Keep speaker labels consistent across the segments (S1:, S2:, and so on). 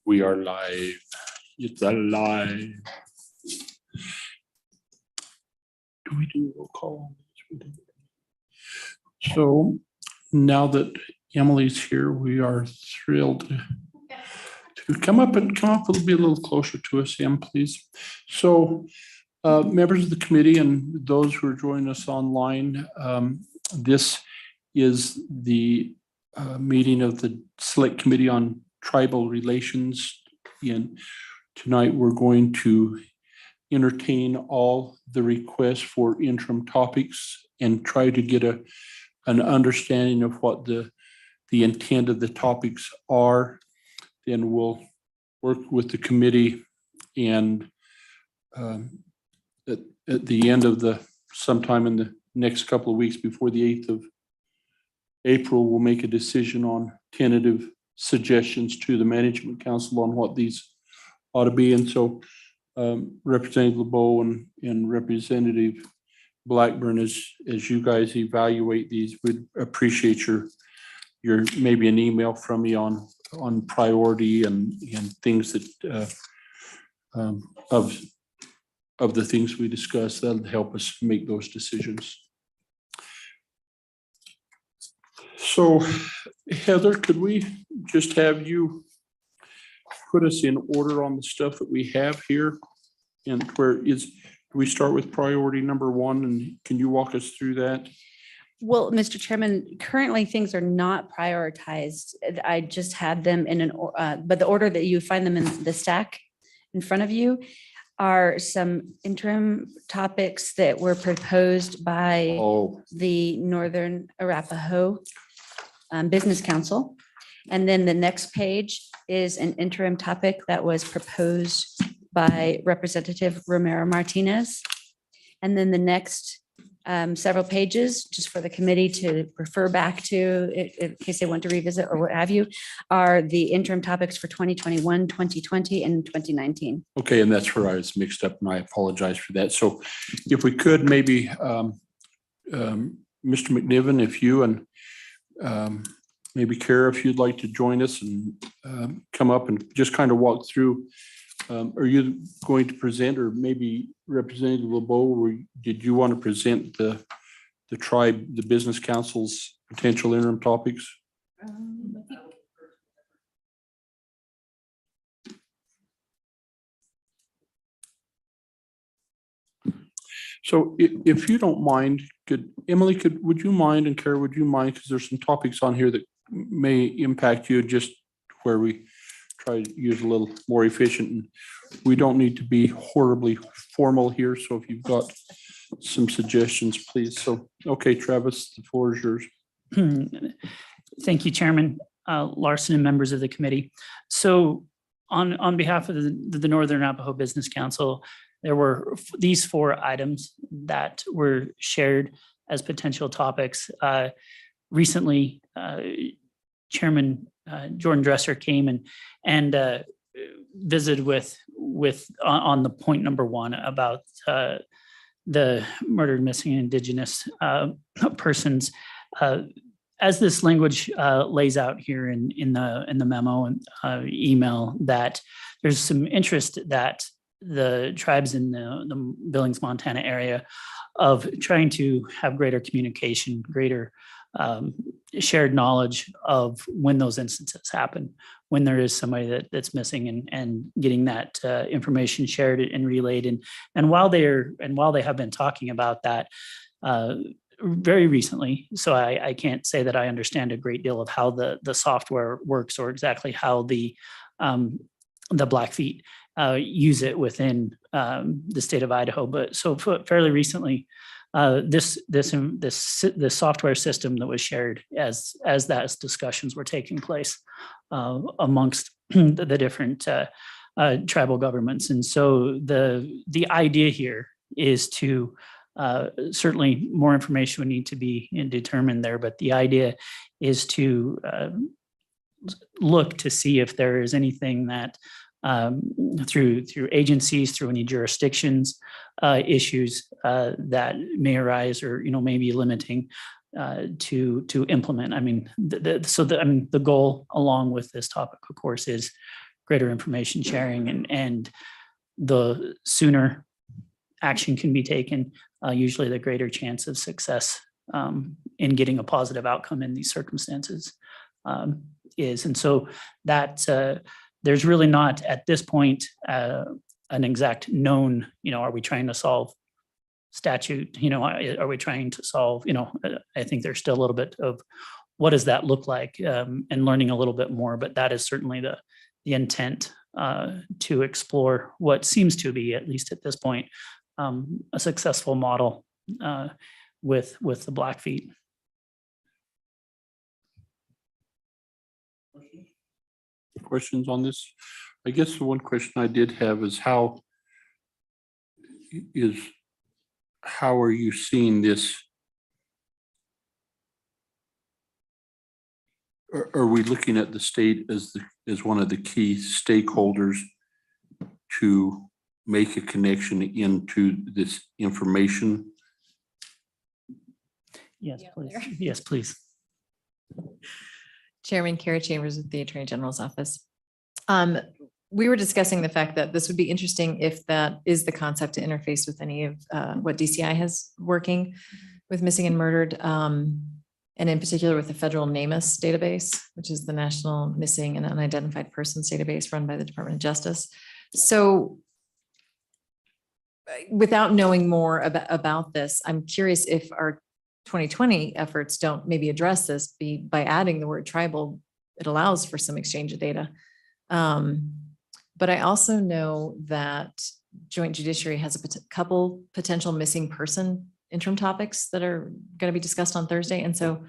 S1: We are live. It's alive. Do we do a roll call? So now that Emily's here, we are thrilled to come up a little closer to us, Em, please. So members of the committee and those who are joining us online, this is the meeting of the Select Committee on Tribal Relations. And tonight we're going to entertain all the requests for interim topics and try to get an understanding of what the intent of the topics are. Then we'll work with the committee, and at the end of sometime in the next couple of weeks before the 8th of April, we'll make a decision on tentative suggestions to the Management Council on what these ought to be. And so Representative LeBeau and Representative Blackburn, as you guys evaluate these, we'd appreciate your maybe an email from me on priority and things that of the things we discussed. That'll help us make those decisions. So Heather, could we just have you put us in order on the stuff that we have here? And do we start with priority number 1, and can you walk us through that?
S2: Well, Mr. Chairman, currently things are not prioritized. I just had them in but the order that you find them in the stack in front of you are some interim topics that were proposed by the Northern Arapaho Business Council. And then the next page is an interim topic that was proposed by Representative Romero Martinez. And then the next several pages, just for the committee to refer back to in case they want to revisit or what have you, are the interim topics for 2021, 2020, and 2019. Okay,
S1: and that's where I was mixed up, and I apologize for that. So if we could maybe, Mr. McNiven, if you and maybe Kara, if you'd like to join us and come up and just kind of walk through. Are you going to present, or maybe Representative LeBeau, or did you want to present the Business Council's potential interim topics? So if you don't mind, would you mind, and Kara, would you mind, because there's some topics on here that may impact you, just where we try to use a little more efficient, and we don't need to be horribly formal here. So if you've got some suggestions, please. So, okay, Travis, the floor is yours.
S3: Thank you, Chairman Larson and members of the committee. So on behalf of the Northern Arapaho Business Council, there were these 4 items that were shared as potential topics. Recently, Chairman Jordan Dresser came and visited with on the point number 1 about the murdered, missing Indigenous persons. As this language lays out here in the memo and email, that there's some interest that the tribes in the Billings, Montana area of trying to have greater communication, greater shared knowledge of when those instances happen, when there is somebody that's missing, and getting that information shared and relayed. And while they have been talking about that very recently, so I can't say that I understand a great deal of how the software works, or exactly how the Blackfeet use it within the state of Idaho. But so fairly recently, this software system that was shared as that discussions were taking place amongst the different tribal governments. And so the idea here is to certainly more information would need to be determined there, but the idea is to look to see if there is anything that through agencies, through any jurisdictions, issues that may arise, or maybe limiting to implement. I mean, the goal along with this topic, of course, is greater information sharing, and the sooner action can be taken, usually the greater chance of success in getting a positive outcome in these circumstances is. And so that there's really not at this point an exact known, are we trying to solve statute? Are we trying to solve, I think there's still a little bit of what does that look like, and learning a little bit more, but that is certainly the intent to explore what seems to be, at least at this point, a successful model with the Blackfeet.
S1: Questions on this? I guess the one question I did have is how are you seeing this? Are we looking at the state as one of the key stakeholders to make a connection into this information?
S3: Yes, please. Yes, please.
S4: Chairman Kara Chambers with the Attorney General's office. We were discussing the fact that this would be interesting if that is the concept to interface with any of what DCI has working with missing and murdered, and in particular with the federal NamUs database, which is the National Missing and Unidentified Persons database run by the Department of Justice. So without knowing more about this, I'm curious if our 2020 efforts don't maybe address this by adding the word tribal. It allows for some exchange of data. But I also know that Joint Judiciary has a couple potential missing person interim topics that are going to be discussed on Thursday. And so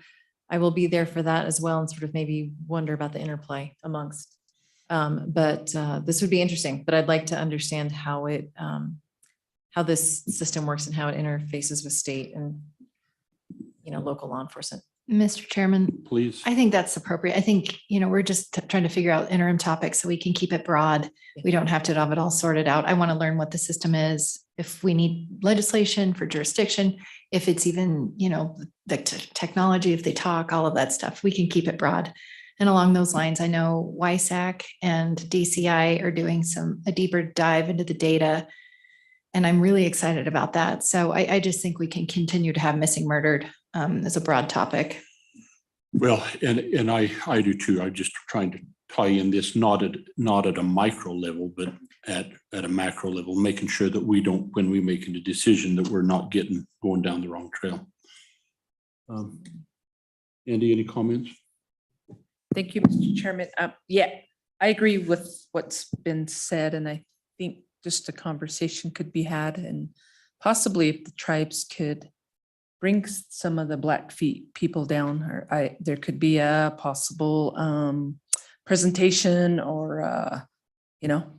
S4: I will be there for that as well and sort of maybe wonder about the interplay amongst. But this would be interesting, but I'd like to understand how this system works and how it interfaces with state and local law enforcement.
S5: Mr. Chairman,
S1: Please.
S5: I think that's appropriate. I think, we're just trying to figure out interim topics so we can keep it broad. We don't have to have it all sorted out. I want to learn what the system is, if we need legislation for jurisdiction, if it's even, the technology, if they talk, all of that stuff, we can keep it broad. And along those lines, I know YSAC and DCI are doing a deeper dive into the data. And I'm really excited about that. So I just think we can continue to have missing murdered as a broad topic.
S1: Well, and I do too. I'm just trying to tie in this, not at a micro level, but at a macro level, making sure that we don't, when we make a decision, that we're not going down the wrong trail. Andy, any comments?
S6: Thank you, Mr. Chairman. Yeah, I agree with what's been said, and I think just a conversation could be had, and possibly if the tribes could bring some of the Blackfeet people down, or there could be a possible presentation, or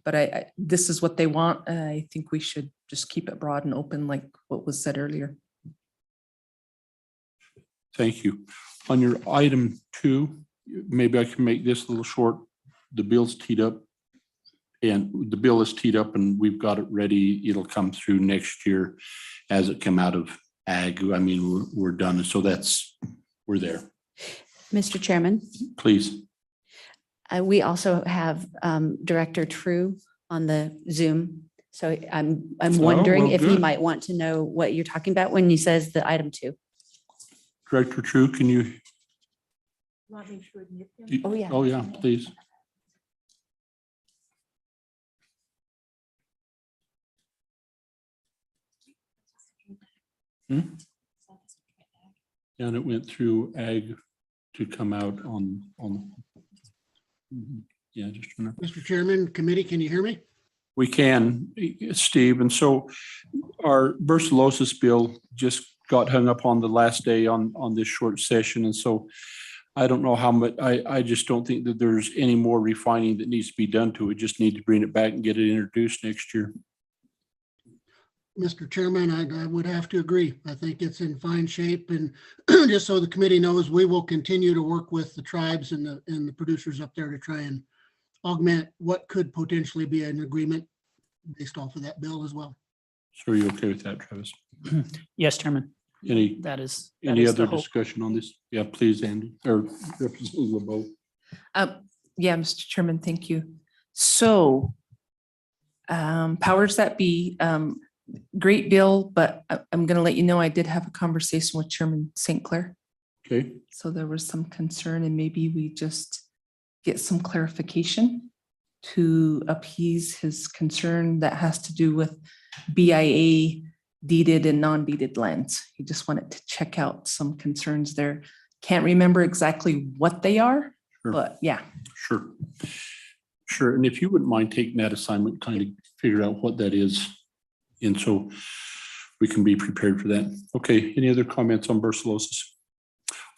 S6: but this is what they want. I think we should just keep it broad and open, like what was said earlier.
S1: Thank you. On your item 2, maybe I can make this a little short. The bill's teed up. And the bill is teed up and we've got it ready. It'll come through next year as it come out of ag. I mean, we're done. So we're there.
S2: Mr. Chairman,
S1: Please.
S2: we also have Director True on the Zoom. So I'm wondering
S1: well,
S2: if he
S1: good.
S2: might want to know what you're talking about when he says the item 2.
S1: Director True, can you?
S2: Oh, yeah.
S1: Oh, yeah, please. And it went through ag to come out on. Yeah, just trying to.
S7: Mr. Chairman, committee, can you hear me?
S1: We can, Steve. And so our brucellosis bill just got hung up on the last day on this short session. And so I don't know how much, I just don't think that there's any more refining that needs to be done to it. Just need to bring it back and get it introduced next year.
S7: Mr. Chairman, I would have to agree. I think it's in fine shape, and just so the committee knows, we will continue to work with the tribes and the producers up there to try and augment what could potentially be an agreement based off of that bill as well.
S1: So are you okay with that, Travis?
S3: Yes, Chairman.
S1: Any
S3: That is
S1: other
S3: the hope.
S1: discussion on this? Yeah, please, Andy, or Representative LeBeau.
S6: Yeah, Mr. Chairman, thank you. So powers that be, great bill, but I'm going to let you know, I did have a conversation with Chairman St. Clair.
S1: Okay,
S6: So there was some concern and maybe we just get some clarification to appease his concern that has to do with BIA deeded and non-deeded lands. He just wanted to check out some concerns there. Can't remember exactly what they are,
S1: Sure.
S6: but yeah.
S1: sure. Sure, and if you wouldn't mind taking that assignment, kind of figure out what that is. And so we can be prepared for that. Okay, any other comments on brucellosis?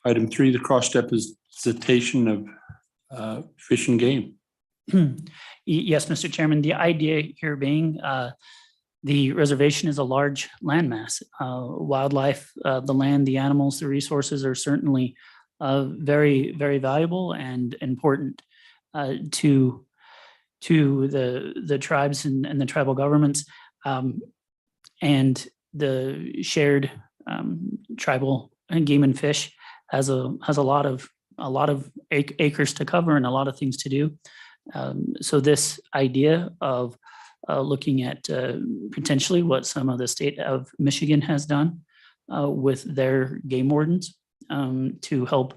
S1: Item 3, the cross depositation of fish and game.
S3: Yes, Mr. Chairman, the idea here being the reservation is a large landmass. Wildlife, the land, the animals, the resources are certainly very, very valuable and important to the tribes and the tribal governments, and the shared tribal game and fish has a lot of acres to cover and a lot of things to do. So this idea of looking at potentially what some of the state of Michigan has done with their game wardens to help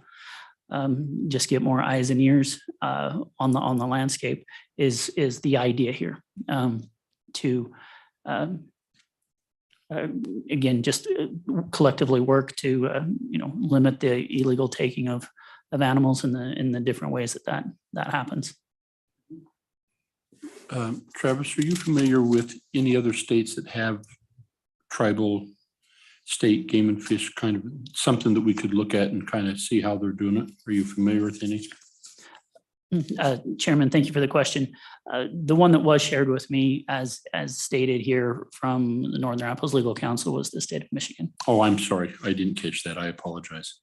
S3: just get more eyes and ears on the landscape is the idea here, to again just collectively work to limit the illegal taking of animals in the different ways that happens.
S1: Travis, are you familiar with any other states that have tribal state game and fish, kind of something that we could look at and kind of see how they're doing it? Are you familiar with any?
S3: Chairman, thank you for the question. The one that was shared with me as stated here from the Northern Arapahoe's Legal Counsel was the state of Michigan.
S1: Oh, I'm sorry. I didn't catch that. I apologize.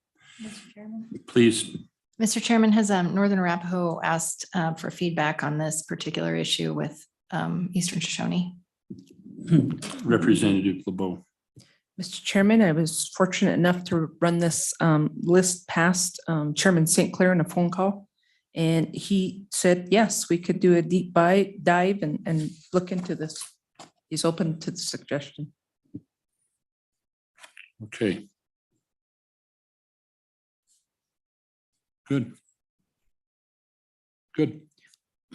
S1: Please.
S5: Mr. Chairman, has Northern Arapahoe asked for feedback on this particular issue with Eastern Shoshone?
S1: Representative LeBeau.
S6: Mr. Chairman, I was fortunate enough to run this list past Chairman St. Clair in a phone call. And he said, yes, we could do a deep dive and look into this. He's open to the suggestion.
S1: Okay. Good. Good.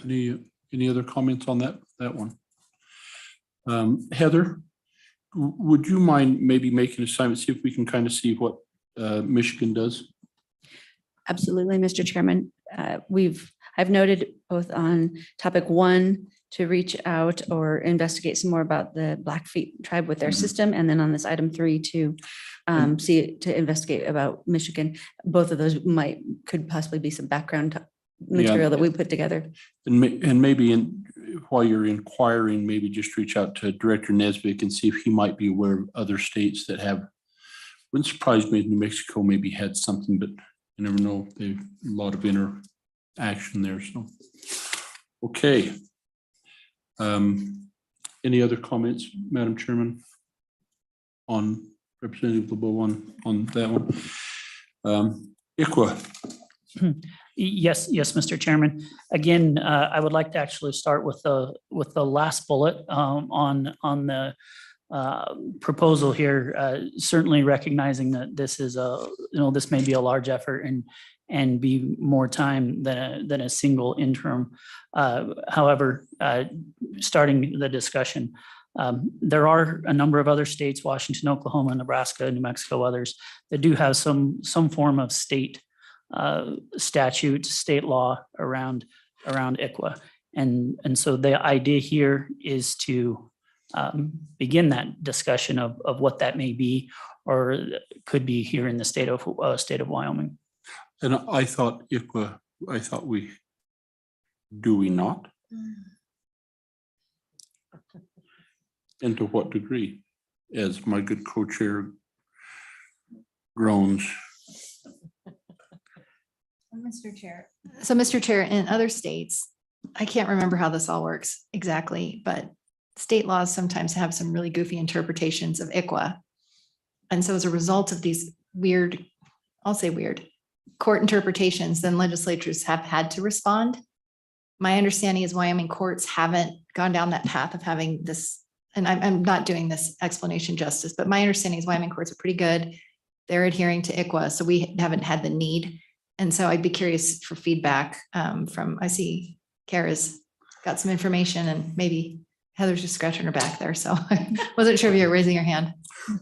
S1: Any other comments on that one? Heather, would you mind maybe making an assignment, see if we can kind of see what Michigan does?
S2: Absolutely, Mr. Chairman. I've noted both on topic 1 to reach out or investigate some more about the Blackfeet tribe with their system. And then on this item 3 to investigate about Michigan. Both of those could possibly be some background material that we put together.
S1: And maybe while you're inquiring, maybe just reach out to Director Nesbitt and see if he might be aware of other states that have. Wouldn't surprise me if New Mexico maybe had something, but you never know. They've a lot of interaction there. So, okay. Any other comments, Madam Chairman, on Representative LeBeau on that one? ICWA.
S3: Yes, Mr. Chairman. Again, I would like to actually start with the last bullet on the proposal here. Certainly recognizing that this is this may be a large effort and be more time than a single interim. However, starting the discussion, there are a number of other states, Washington, Oklahoma, Nebraska, New Mexico, others that do have some form of state statute, state law around ICWA. And so the idea here is to begin that discussion of what that may be or could be here in the state of Wyoming.
S1: And I thought ICWA, do we not? And to what degree? As my good co-chair groans.
S5: So, Mr. Chair, in other states, I can't remember how this all works exactly, but state laws sometimes have some really goofy interpretations of ICWA. And so as a result of these weird, I'll say weird, court interpretations, then legislatures have had to respond. my understanding is Wyoming courts haven't gone down that path of having this, and I'm not doing this explanation justice, but my understanding is Wyoming courts are pretty good. They're adhering to ICWA, so we haven't had the need. And so I'd be curious for feedback from, I see Kara's got some information and maybe Heather's just scratching her back there. So I wasn't sure if you were raising your hand.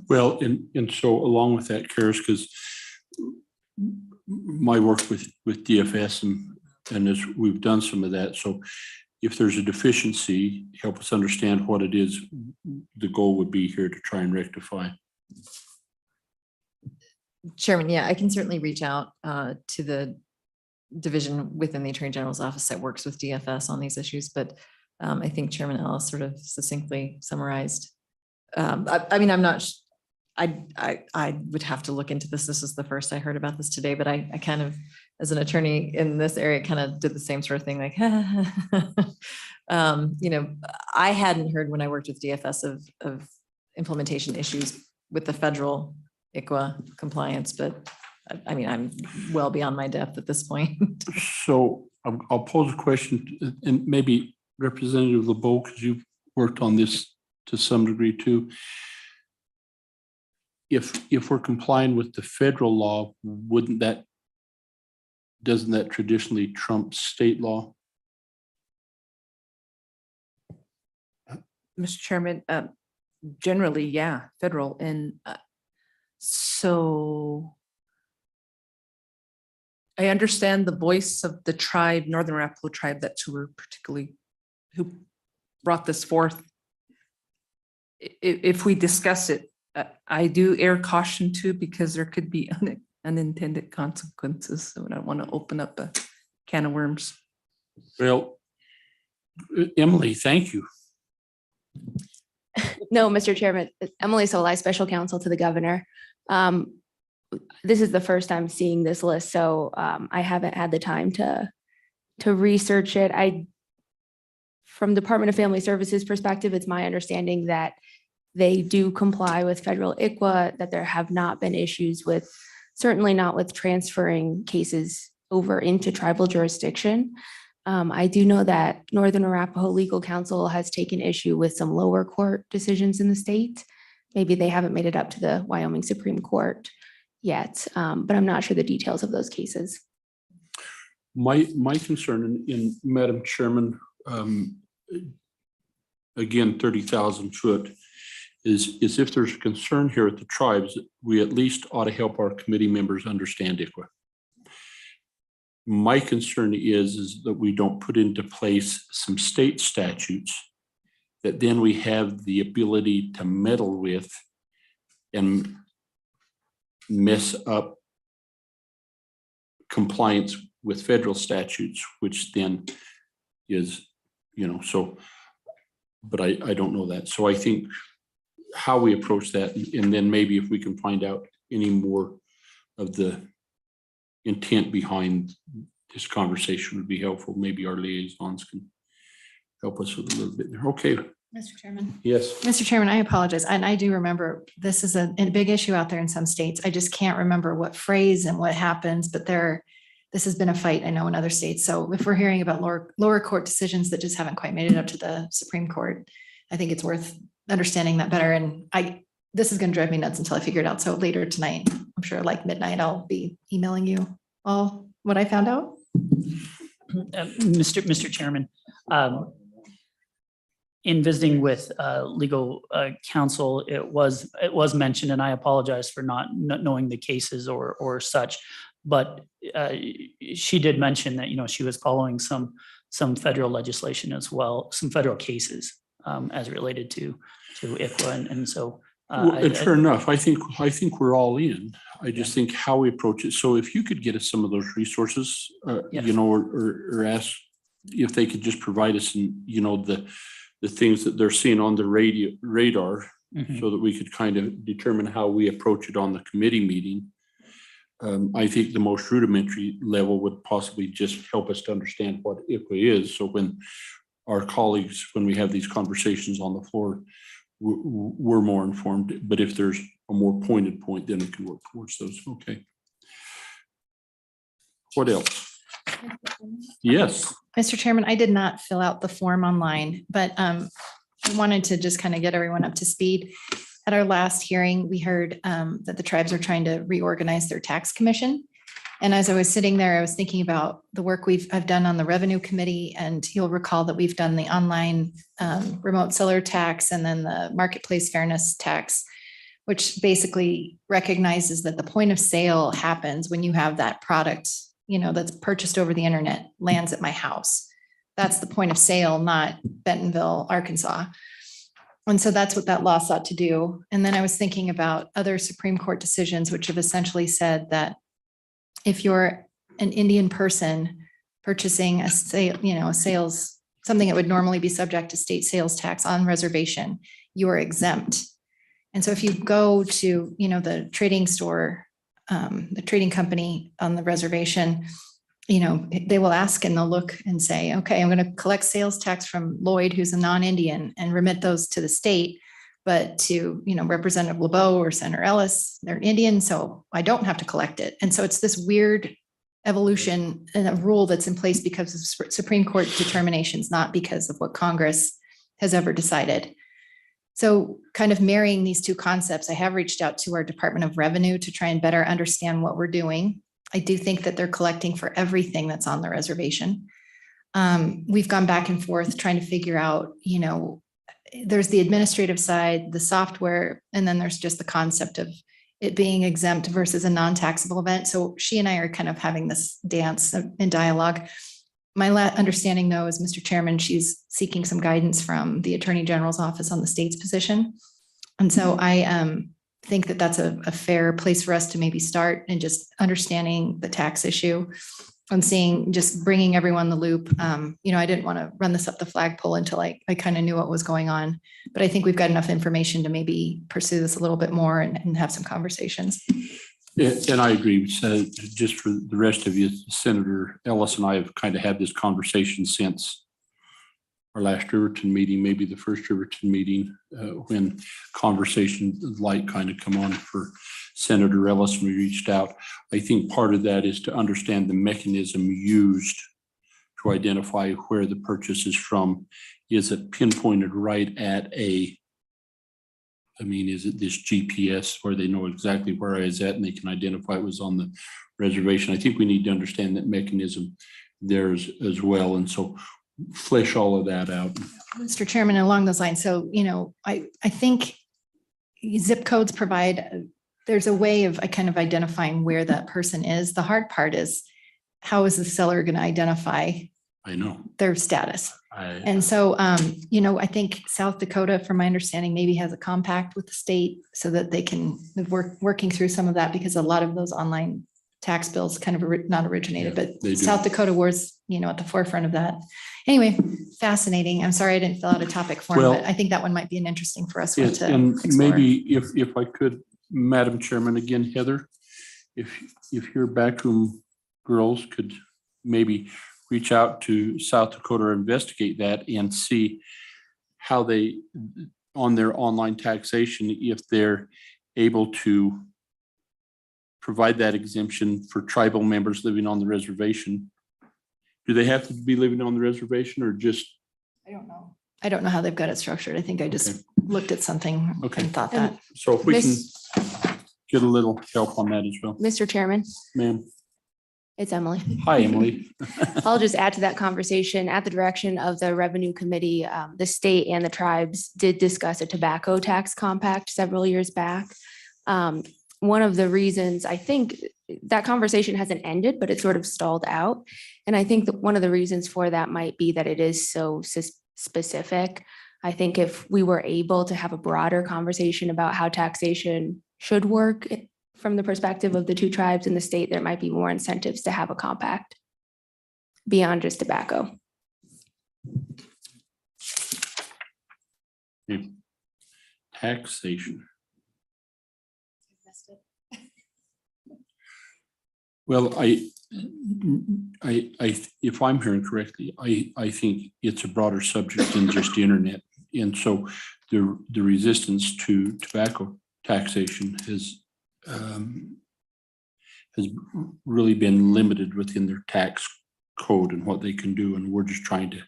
S1: Well, and so along with that, Karis, because my work with DFS and as we've done some of that. So if there's a deficiency, help us understand what it is the goal would be here to try and rectify.
S4: Chairman, yeah, I can certainly reach out to the division within the Attorney General's office that works with DFS on these issues, but I think Chairman Ellis sort of succinctly summarized. I mean, I'm not, I would have to look into this. This is the first I heard about this today, but I kind of, as an attorney in this area, kind of did the same sort of thing, like, you know, I hadn't heard when I worked with DFS of implementation issues with the federal ICWA compliance, but I mean, I'm well beyond my depth at this point.
S1: So I'll pose a question, and maybe Representative LeBeau, because you've worked on this to some degree too. If we're complying with the federal law, doesn't that traditionally trump state law?
S6: Mr. Chairman, generally, yeah, federal. And so I understand the voice of the tribe, Northern Arapaho tribe, that's who brought this forth. If we discuss it, I do air caution too, because there could be unintended consequences. So I don't want to open up a can of worms.
S1: Well, Emily, thank you.
S8: No, Mr. Chairman, Emily Solai, Special Counsel to the Governor. This is the first time seeing this list, so I haven't had the time to research it. From Department of Family Services perspective, it's my understanding that they do comply with federal ICWA, that there have not been issues with, certainly not with transferring cases over into tribal jurisdiction. I do know that Northern Arapaho Legal Counsel has taken issue with some lower court decisions in the state. Maybe they haven't made it up to the Wyoming Supreme Court yet, but I'm not sure the details of those cases.
S1: My concern, in Madam Chairman, again, 30,000 foot, is if there's a concern here at the tribes, we at least ought to help our committee members understand ICWA. My concern is that we don't put into place some state statutes that then we have the ability to meddle with and mess up compliance with federal statutes, which then is, you know, so, but I don't know that. So I think how we approach that, and then maybe if we can find out any more of the intent behind this conversation would be helpful. Maybe our liaisons can help us with a little bit there. Okay.
S5: Mr. Chairman.
S1: Yes.
S5: Mr. Chairman, I apologize. And I do remember this is a big issue out there in some states. I just can't remember what phrase and what happens, but this has been a fight, I know, in other states. So if we're hearing about lower court decisions that just haven't quite made it up to the Supreme Court, I think it's worth understanding that better. And this is going to drive me nuts until I figure it out. So later tonight, I'm sure like midnight, I'll be emailing you all what I found out.
S3: Mr. Chairman, in visiting with legal counsel, it was mentioned, and I apologize for not knowing the cases or such, but she did mention that, you know, she was following some federal legislation as well, some federal cases as related to ICWA, and so.
S1: And fair enough. I think we're all in. I just think how we approach it. So if you could get us some of those resources,
S3: Yes.
S1: you know, or ask if they could just provide us, you know, the things that they're seeing on the radar,
S3: Mhm.
S1: so that we could kind of determine how we approach it on the committee meeting. I think the most rudimentary level would possibly just help us to understand what ICWA is. So when our colleagues, when we have these conversations on the floor, we're more informed. But if there's a more pointed point, then we can work towards those. Okay. What else? Yes.
S5: Mr. Chairman, I did not fill out the form online, but I wanted to just kind of get everyone up to speed. At our last hearing, we heard that the tribes are trying to reorganize their tax commission. And as I was sitting there, I was thinking about the work I've done on the revenue committee, and you'll recall that we've done the online remote seller tax and then the marketplace fairness tax, which basically recognizes that the point of sale happens when you have that product, that's purchased over the internet, lands at my house. That's the point of sale, not Bentonville, Arkansas. And so that's what that law sought to do. And then I was thinking about other Supreme Court decisions, which have essentially said that if you're an Indian person purchasing a sales, something that would normally be subject to state sales tax on reservation, you are exempt. And so if you go to, the trading store, the trading company on the reservation, they will ask and they'll look and say, okay, I'm going to collect sales tax from Lloyd, who's a non-Indian, and remit those to the state. But to, Representative LeBeau or Senator Ellis, they're Indian, so I don't have to collect it. And so it's this weird evolution and a rule that's in place because of Supreme Court determinations, not because of what Congress has ever decided. So kind of marrying these two concepts, I have reached out to our Department of Revenue to try and better understand what we're doing. I do think that they're collecting for everything that's on the reservation. We've gone back and forth trying to figure out, there's the administrative side, the software, and then there's just the concept of it being exempt versus a non-taxable event. So she and I are kind of having this dance and dialogue. My understanding, though, is, Mr. Chairman, she's seeking some guidance from the Attorney General's office on the state's position. And so I think that that's a fair place for us to maybe start and just understanding the tax issue and seeing, just bringing everyone the loop. I didn't want to run this up the flagpole until I kind of knew what was going on, but I think we've got enough information to maybe pursue this a little bit more and have some conversations.
S1: Yeah, and I agree. So just for the rest of you, Senator Ellis and I have kind of had this conversation since our last Riverton meeting, maybe the first Riverton meeting, when conversation light kind of come on for Senator Ellis when we reached out. I think part of that is to understand the mechanism used to identify where the purchase is from. Is it pinpointed right at is it this GPS where they know exactly where I was at and they can identify it was on the reservation? I think we need to understand that mechanism there as well. And so flesh all of that out.
S5: Mr. Chairman, along those lines, so, I think zip codes provide, there's a way of kind of identifying where that person is. The hard part is, how is the seller going to identify their status? And so, I think South Dakota, from my understanding, maybe has a compact with the state so that they can working through some of that, because a lot of those online tax bills kind of not originated, but South Dakota was, at the forefront of that. Anyway, fascinating. I'm sorry I didn't fill out a topic form, but I think that one might be an interesting for us to
S1: and
S5: explore.
S1: maybe if I could, Madam Chairman, again, Heather, if your backroom girls could maybe reach out to South Dakota or investigate that and see how they, on their online taxation, if they're able to provide that exemption for tribal members living on the reservation. Do they have to be living on the reservation or just?
S5: I don't know. I don't know how they've got it structured. I think I just looked at something and thought that.
S1: So if we can get a little help on that as well.
S8: Mr. Chairman,
S1: Ma'am.
S8: it's Emily.
S1: Hi, Emily.
S8: I'll just add to that conversation. At the direction of the Revenue Committee, the state and the tribes did discuss a tobacco tax compact several years back. One of the reasons, I think that conversation hasn't ended, but it sort of stalled out. And I think that one of the reasons for that might be that it is so specific. I think if we were able to have a broader conversation about how taxation should work from the perspective of the two tribes in the state, there might be more incentives to have a compact beyond just tobacco.
S1: Taxation. Well, if I'm hearing correctly, I think it's a broader subject than just the internet. And so the resistance to tobacco taxation has really been limited within their tax code and what they can do, and we're just trying to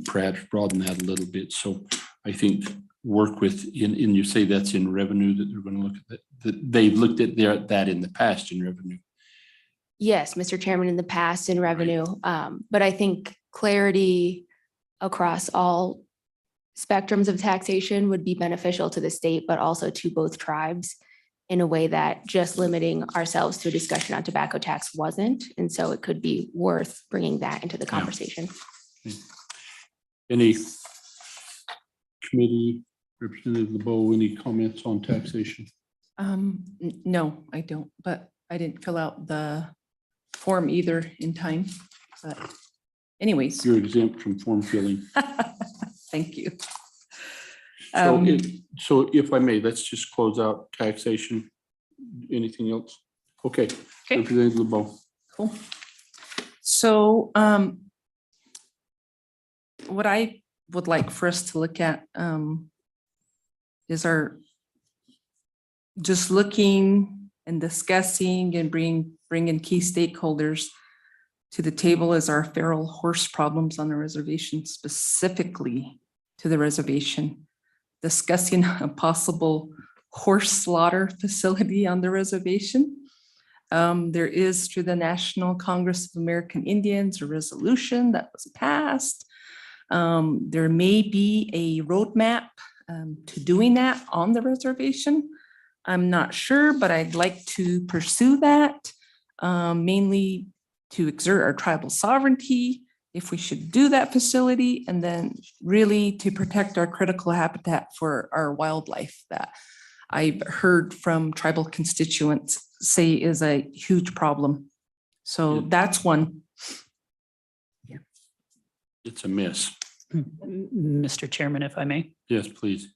S1: perhaps broaden that a little bit. So I think work with, and you say that's in revenue, that they're going to look at that they've looked at that in the past in revenue.
S8: Yes, Mr. Chairman, in the past in revenue, but I think clarity across all spectrums of taxation would be beneficial to the state, but also to both tribes in a way that just limiting ourselves to a discussion on tobacco tax wasn't. And so it could be worth bringing that into the conversation.
S1: Any committee representative LeBeau, any comments on taxation?
S6: No, I don't, but I didn't fill out the form either in time, but anyways.
S1: You're exempt from form filling.
S6: Thank you.
S1: So if I may, let's just close out taxation. Anything else? Okay.
S6: Okay.
S1: Representative LeBeau.
S6: Cool. So what I would like for us to look at is just looking and discussing and bringing key stakeholders to the table as our feral horse problems on the reservation, specifically to the reservation, discussing a possible horse slaughter facility on the reservation. There is, through the National Congress of American Indians, a resolution that was passed. There may be a roadmap to doing that on the reservation. I'm not sure, but I'd like to pursue that, mainly to exert our tribal sovereignty, if we should do that facility, and then really to protect our critical habitat for our wildlife that I've heard from tribal constituents say is a huge problem. So that's one.
S1: It's a miss.
S3: Mr. Chairman, if I may.
S1: Yes, please.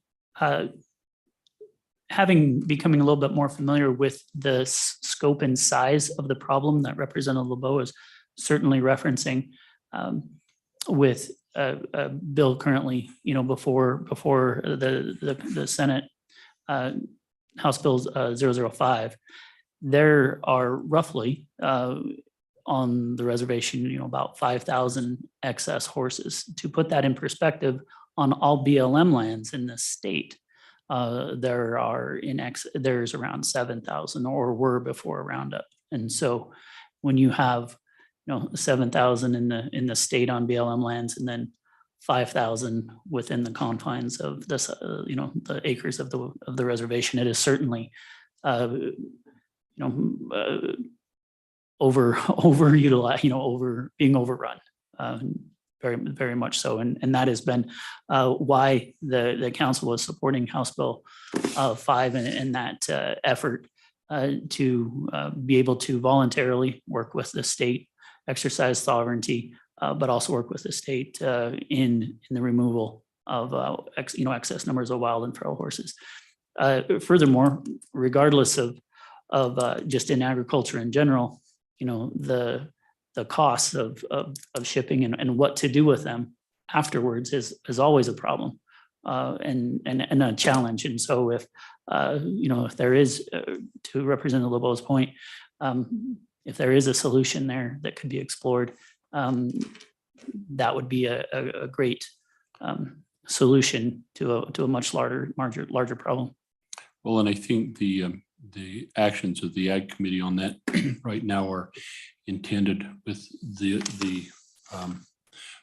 S3: Becoming a little bit more familiar with the scope and size of the problem that Representative LeBeau is certainly referencing, with a bill currently, before the Senate, House Bill 005, there are roughly on the reservation, about 5,000 excess horses. To put that in perspective, on all BLM lands in the state, there's around 7,000, or were before Roundup. And so when you have 7,000 in the state on BLM lands, and then 5,000 within the confines of this, the acres of the reservation, it is certainly overutilized, being overrun. Very, very much so. And that has been why the council was supporting House Bill 5 in that effort to be able to voluntarily work with the state, exercise sovereignty, but also work with the state in the removal of excess numbers of wild and feral horses. Furthermore, regardless of just in agriculture in general, the costs of shipping and what to do with them afterwards is always a problem and a challenge. And so if there is, to Representative LeBeau's point, if there is a solution there that could be explored, that would be a great solution to a much larger problem.
S1: Well, and I think the actions of the Ag Committee on that right now are intended with the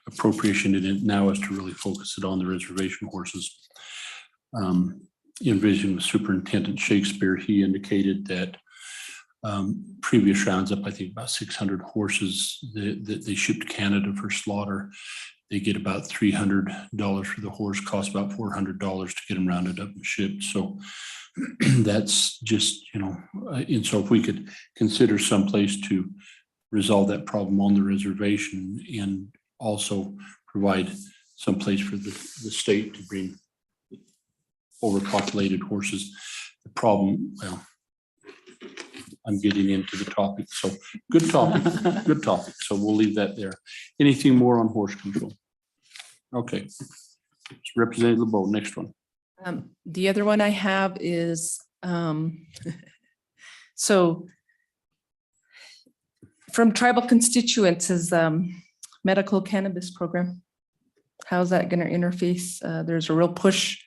S1: appropriation in it now is to really focus it on the reservation horses. In vision with Superintendent Shakespeare, he indicated that previous rounds up, I think about 600 horses that they shipped to Canada for slaughter. They get about $300 for the horse, costs about $400 to get them rounded up and shipped. So that's just, and so if we could consider someplace to resolve that problem on the reservation and also provide some place for the state to bring overpopulated horses. The problem, well, I'm getting into the topic. So good topic, good topic. So we'll leave that there. Anything more on horse control? Okay. Representative LeBeau, next one.
S6: The other one I have is, so from tribal constituents is medical cannabis program. How's that going to interface? There's a real push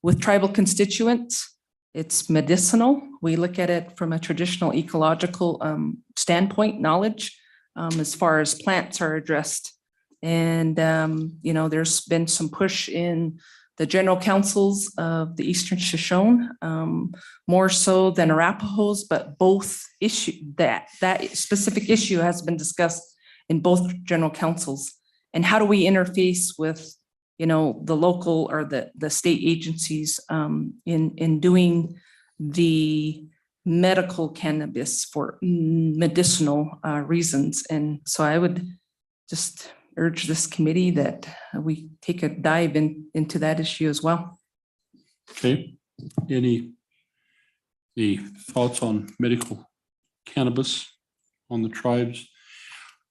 S6: with tribal constituents. It's medicinal. We look at it from a traditional ecological standpoint, knowledge, as far as plants are addressed. And, there's been some push in the general councils of the Eastern Shoshone, more so than Arapahoes, but both that specific issue has been discussed in both general councils. And how do we interface with, the local or the state agencies in doing the medical cannabis for medicinal reasons? And so I would just urge this committee that we take a dive into that issue as well.
S1: Okay, any thoughts on medical cannabis on the tribes?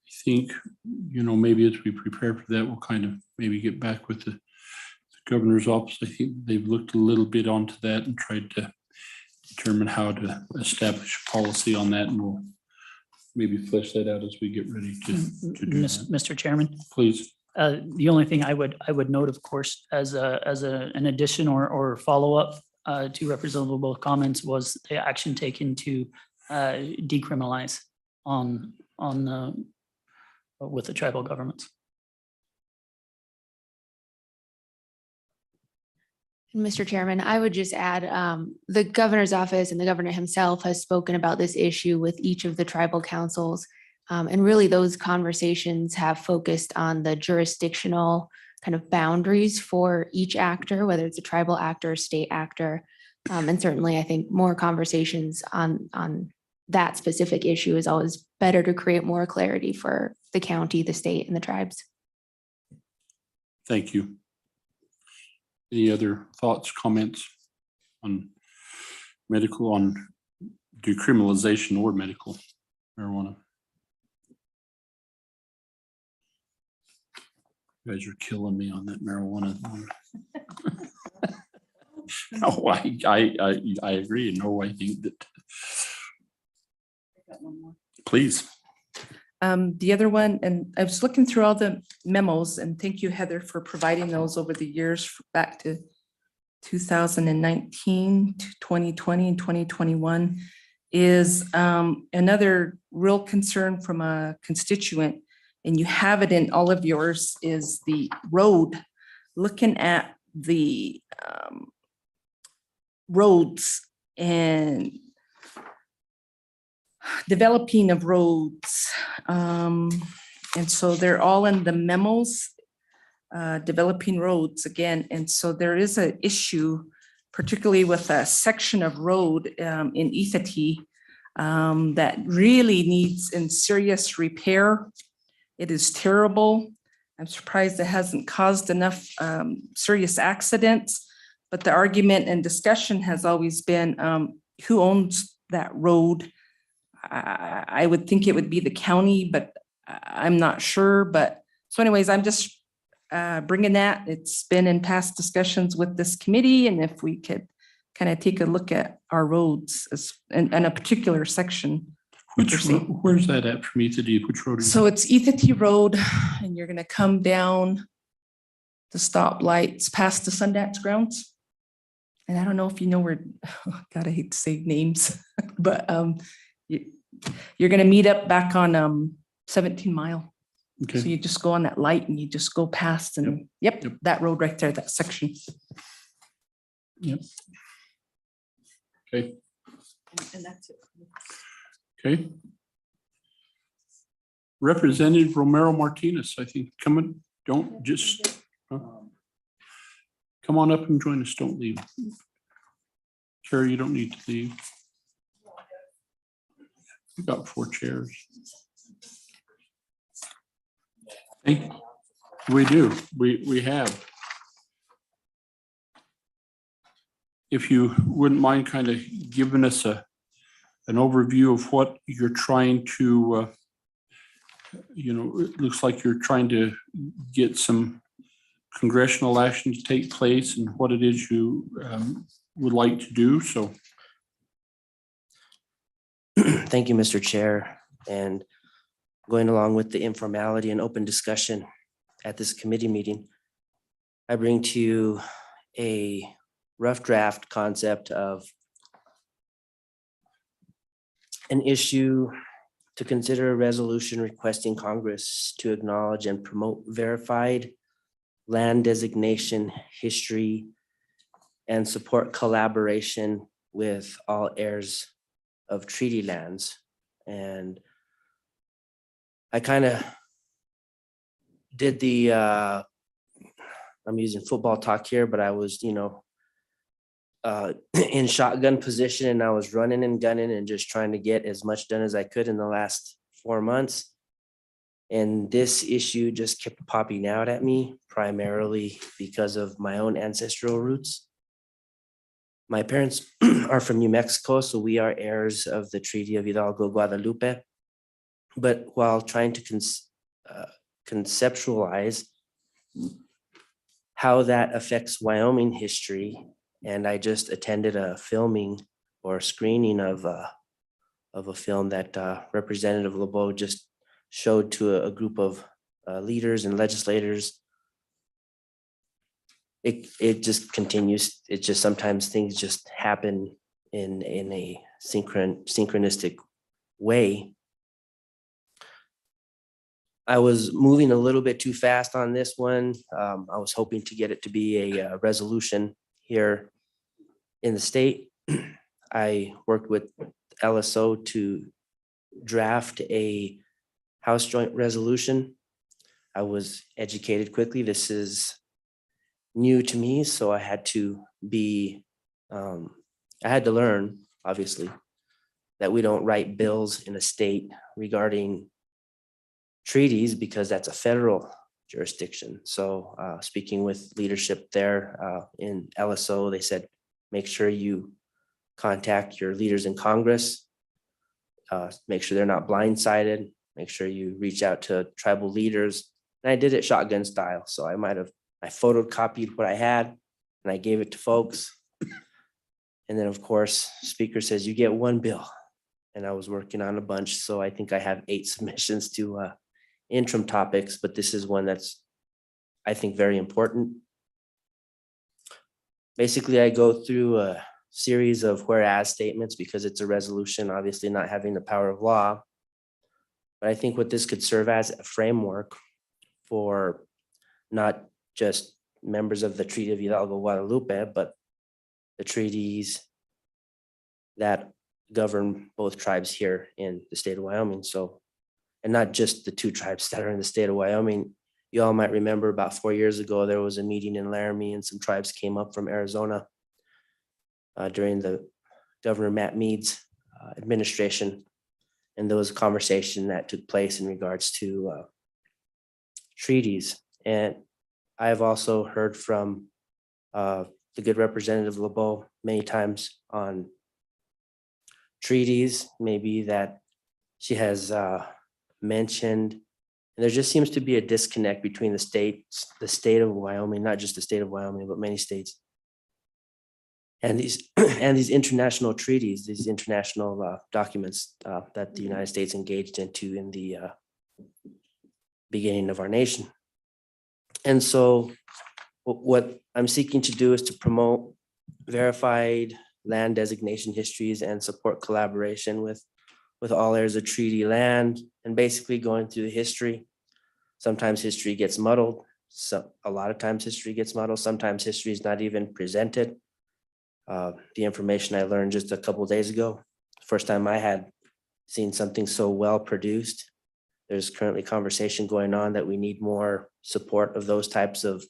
S1: I think, maybe as we prepare for that, we'll kind of maybe get back with the governor's office. I think they've looked a little bit onto that and tried to determine how to establish policy on that, and we'll maybe flesh that out as we get ready to do that.
S3: Mr. Chairman,
S1: Please.
S3: the only thing I would note, of course, as an addition or follow-up to representable comments was the action taken to decriminalize with the tribal governments.
S8: Mr. Chairman, I would just add, the governor's office and the governor himself has spoken about this issue with each of the tribal councils. And really those conversations have focused on the jurisdictional kind of boundaries for each actor, whether it's a tribal actor or state actor. And certainly I think more conversations on that specific issue is always better to create more clarity for the county, the state, and the tribes.
S1: Thank you. Any other thoughts, comments on decriminalization or medical marijuana? You guys are killing me on that marijuana one. No, I agree. No, I think that. Please.
S6: The other one, and I was looking through all the memos, and thank you, Heather, for providing those over the years back to 2019 to 2020 and 2021, is another real concern from a constituent, and you have it in all of yours, is the road. Looking at the roads and developing of roads. And so they're all in the memos, developing roads again. And so there is an issue, particularly with a section of road in Ethity that really needs in serious repair. It is terrible. I'm surprised it hasn't caused enough serious accidents, but the argument and discussion has always been who owns that road. I would think it would be the county, but I'm not sure. But so anyways, I'm just bringing that. It's been in past discussions with this committee, and if we could kind of take a look at our roads in a particular section.
S1: Where's that at from Ethity? Which road is
S6: So
S1: it?
S6: it's Ethity Road, and you're going to come down the stoplights past the Sundance grounds. And I don't know if you know where, God, I hate to say names, but you're going to meet up back on 17 Mile.
S1: Okay.
S6: So you just go on that light and you just go past and yep, that road right there, that section.
S1: Yep. Okay.
S6: And that's it.
S1: Okay. Representative Romero Martinez, I think, don't just, come on up and join us. Don't leave. Chair, you don't need to leave. We got 4 chairs. We do. We have. If you wouldn't mind kind of giving us an overview of what you're trying to, it looks like you're trying to get some congressional action to take place and what it is you would like to do. So.
S9: Thank you, Mr. Chair. And going along with the informality and open discussion at this committee meeting, I bring to you a rough draft concept of an issue to consider a resolution requesting Congress to acknowledge and promote verified land designation history and support collaboration with all heirs of treaty lands. And I kind of did the, I'm using football talk here, but I was, in shotgun position, and I was running and gunning and just trying to get as much done as I could in the last 4 months. And this issue just kept popping out at me, primarily because of my own ancestral roots. My parents are from New Mexico, so we are heirs of the Treaty of Hidalgo, Guadalupe. But while trying to conceptualize how that affects Wyoming history, and I just attended a filming or screening of a film that Representative LeBeau just showed to a group of leaders and legislators. It just continues. It just sometimes things just happen in a synchronistic way. I was moving a little bit too fast on this one. I was hoping to get it to be a resolution here in the state. I worked with LSO to draft a House Joint Resolution. I was educated quickly. This is new to me, so I had to learn, obviously, that we don't write bills in a state regarding treaties because that's a federal jurisdiction. So speaking with leadership there in LSO, they said, make sure you contact your leaders in Congress, make sure they're not blindsided, make sure you reach out to tribal leaders. And I did it shotgun style. So I photocopied what I had and I gave it to folks. And then of course, speaker says you get one bill. And I was working on a bunch. So I think I have 8 submissions to interim topics, but this is one that's, I think, very important. Basically, I go through a series of whereas statements because it's a resolution, obviously not having the power of law. But I think what this could serve as a framework for not just members of the Treaty of Hidalgo, Guadalupe, but the treaties that govern both tribes here in the state of Wyoming. So, and not just the 2 tribes that are in the state of Wyoming. You all might remember about 4 years ago, there was a meeting in Laramie and some tribes came up from Arizona during the Governor Matt Mead's administration. And there was a conversation that took place in regards to treaties. And I've also heard from the good Representative LeBeau many times on treaties, maybe that she has mentioned. And there just seems to be a disconnect between the state of Wyoming, not just the state of Wyoming, but many states. And these international treaties, these international documents that the United States engaged into in the beginning of our nation. And so what I'm seeking to do is to promote verified land designation histories and support collaboration with all heirs of treaty land, and basically going through the history. Sometimes history gets muddled. So a lot of times history gets muddled. Sometimes history is not even presented. The information I learned just a couple of days ago, first time I had seen something so well produced. There's currently conversation going on that we need more support of those types of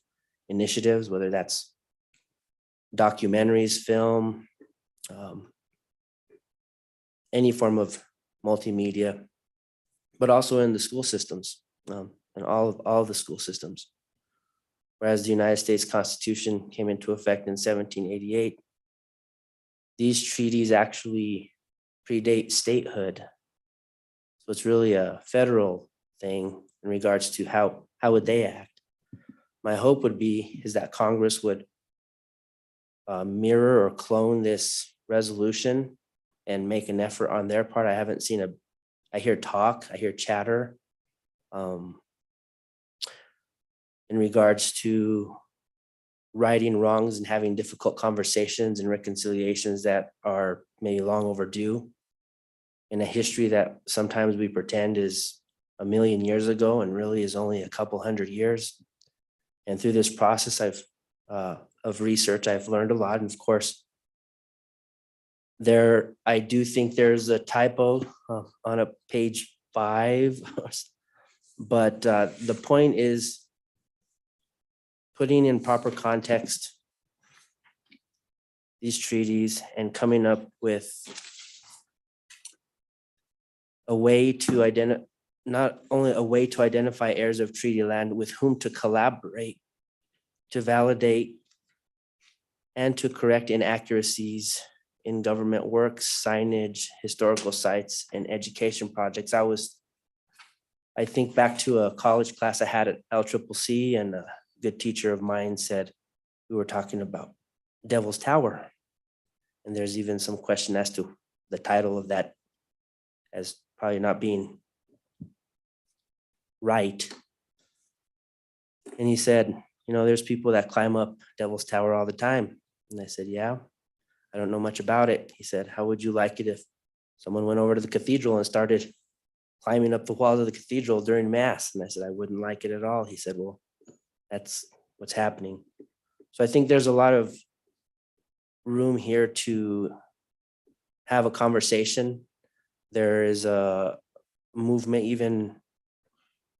S9: initiatives, whether that's documentaries, film, any form of multimedia, but also in the school systems, and all of the school systems. Whereas the United States Constitution came into effect in 1788, these treaties actually predate statehood. So it's really a federal thing in regards to how would they act. My hope would be is that Congress would mirror or clone this resolution and make an effort on their part. I haven't seen I hear talk, I hear chatter, in regards to righting wrongs and having difficult conversations and reconciliations that are maybe long overdue in a history that sometimes we pretend is 1,000,000 years ago and really is only a couple hundred years. And through this process of research, I've learned a lot. And of course, I do think there's a typo on a page 5, but the point is putting in proper context these treaties and coming up with a way to not only a way to identify heirs of treaty land with whom to collaborate, to validate, and to correct inaccuracies in government works, signage, historical sites, and education projects. I think back to a college class I had at LCCC, and a good teacher of mine said, we were talking about Devil's Tower. And there's even some question as to the title of that as probably not being right. And he said, there's people that climb up Devil's Tower all the time. And I said, yeah, I don't know much about it. He said, how would you like it if someone went over to the cathedral and started climbing up the walls of the cathedral during mass? And I said, I wouldn't like it at all. He said, well, that's what's happening. So I think there's a lot of room here to have a conversation. There is a movement even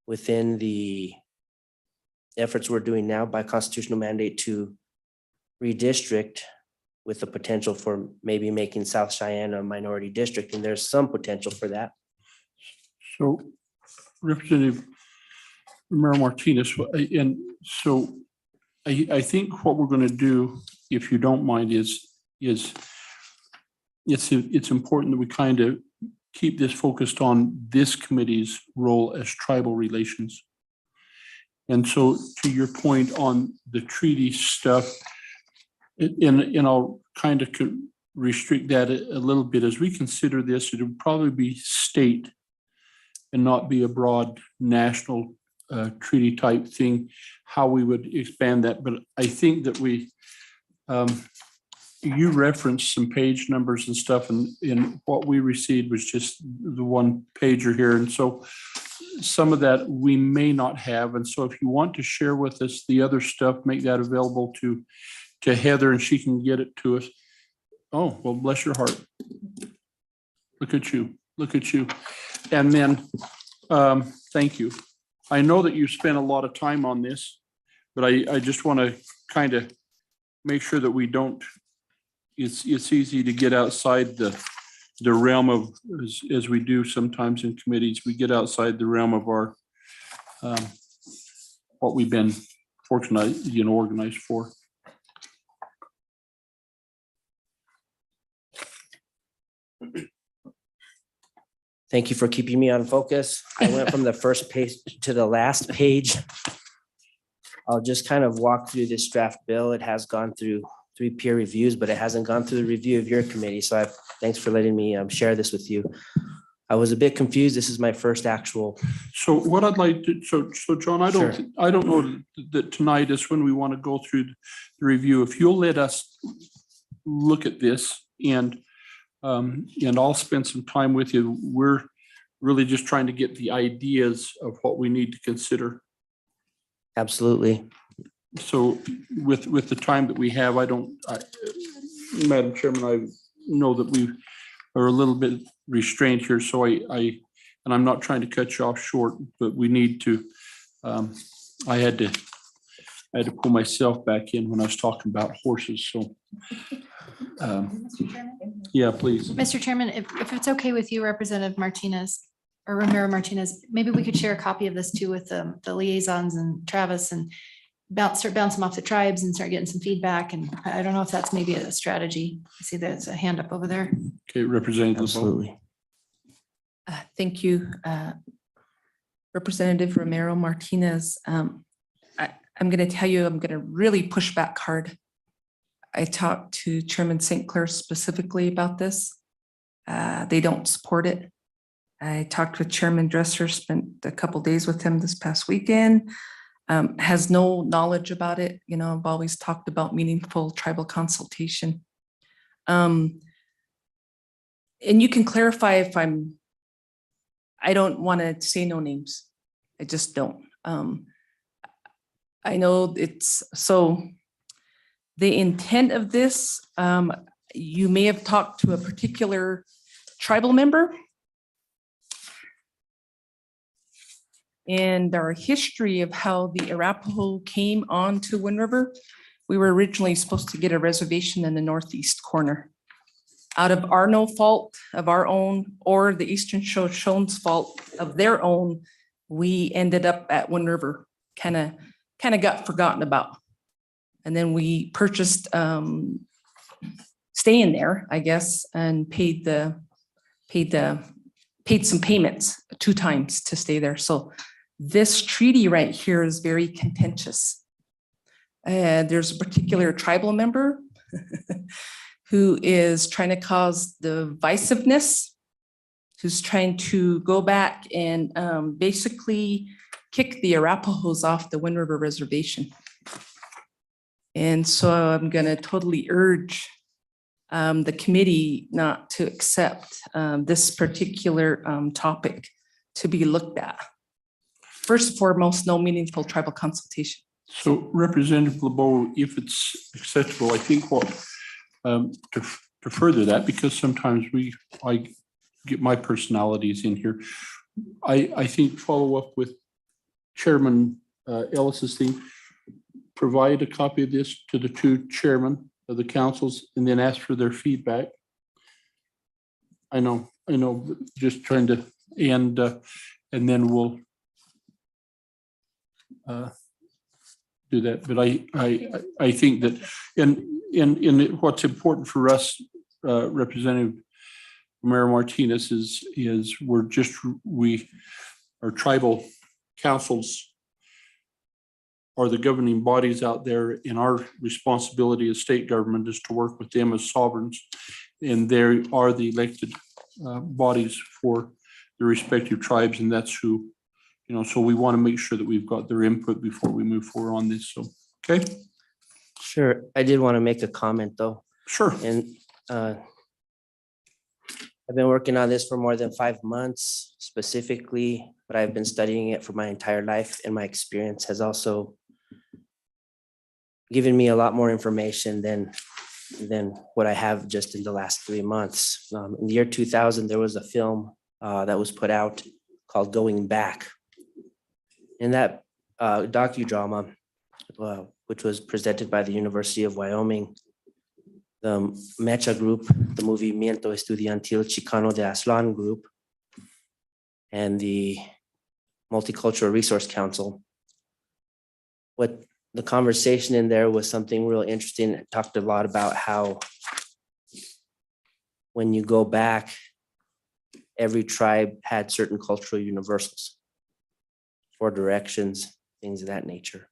S9: within the efforts we're doing now by constitutional mandate to redistrict, with the potential for maybe making South Cheyenne a minority district. And there's some potential for that.
S1: So Representative Romero Martinez, and so I think what we're going to do, if you don't mind, is it's important that we kind of keep this focused on this committee's role as tribal relations. And so to your point on the treaty stuff, and I'll kind of restrict that a little bit as we consider this, it would probably be state and not be a broad national treaty type thing, how we would expand that. But I think that you referenced some page numbers and stuff, and what we received was just the one pager here. And so some of that we may not have. And so if you want to share with us the other stuff, make that available to Heather and she can get it to us. Oh, well, bless your heart. Look at you. Look at you. And then, thank you. I know that you spent a lot of time on this, but I just want to kind of make sure that we don't, it's easy to get outside the realm of, as we do sometimes in committees, we get outside the realm of our, what we've been fortunate, organized for.
S9: Thank you for keeping me on focus. I went from the first page to the last page. I'll just kind of walk through this draft bill. It has gone through 3 peer reviews, but it hasn't gone through the review of your committee. So thanks for letting me share this with you. I was a bit confused. This is my first actual.
S1: So what I'd like to, so John, I don't know that tonight is when we want to go through the review. If you'll let us look at this and I'll spend some time with you. We're really just trying to get the ideas of what we need to consider.
S9: Absolutely.
S1: So with the time that we have, Madam Chairman, I know that we are a little bit restrained here. So and I'm not trying to cut you off short, but we need to, I had to pull myself back in when I was talking about horses. So yeah, please.
S5: Mr. Chairman, if it's okay with you, Representative Martinez or Romero Martinez, maybe we could share a copy of this too with the liaisons and Travis and start bouncing off the tribes and start getting some feedback. And I don't know if that's maybe a strategy. I see there's a hand up over there.
S1: Okay, Representative.
S9: Absolutely.
S6: Thank you, Representative Romero Martinez. I'm going to tell you, I'm going to really push back hard. I talked to Chairman St. Clair specifically about this. They don't support it. I talked with Chairman Dresser, spent a couple days with him this past weekend. Has no knowledge about it. You know, I've always talked about meaningful tribal consultation. And you can clarify if I don't want to say no names. I just don't. I know it's so the intent of this, you may have talked to a particular tribal member. And our history of how the Arapaho came on to Wind River. We were originally supposed to get a reservation in the northeast corner. Out of our no fault of our own, or the Eastern Shoshone's fault of their own, we ended up at Wind River, kind of got forgotten about. And then we purchased staying there, I guess, and paid some payments 2 times to stay there. So this treaty right here is very contentious. There's a particular tribal member who is trying to cause divisiveness, who's trying to go back and basically kick the Arapahos off the Wind River Reservation. And so I'm going to totally urge the committee not to accept this particular topic to be looked at. First and foremost, no meaningful tribal consultation.
S1: So Representative LeBeau, if it's acceptable, I think what, to further that, because sometimes I get my personalities in here. I think follow up with Chairman Ellis's thing, provide a copy of this to the 2 chairmen of the councils and then ask for their feedback. I know, just trying to, and then we'll do that. But I think that, and what's important for us, Representative Mayor Martinez, is our tribal councils are the governing bodies out there, and our responsibility as state government is to work with them as sovereigns. And they are the elected bodies for the respective tribes, and that's who, so we want to make sure that we've got their input before we move forward on this. So, okay.
S9: Sure. I did want to make a comment though.
S1: Sure.
S9: And I've been working on this for more than 5 months specifically, but I've been studying it for my entire life, and my experience has also given me a lot more information than what I have just in the last 3 months. In the year 2000, there was a film that was put out called Going Back. In that docudrama, which was presented by the University of Wyoming, the Mecha group, the Movimiento Estudiantil Chicano de Aztlán group, and the Multicultural Resource Council. What the conversation in there was something real interesting. It talked a lot about how when you go back, every tribe had certain cultural universals, 4 directions, things of that nature.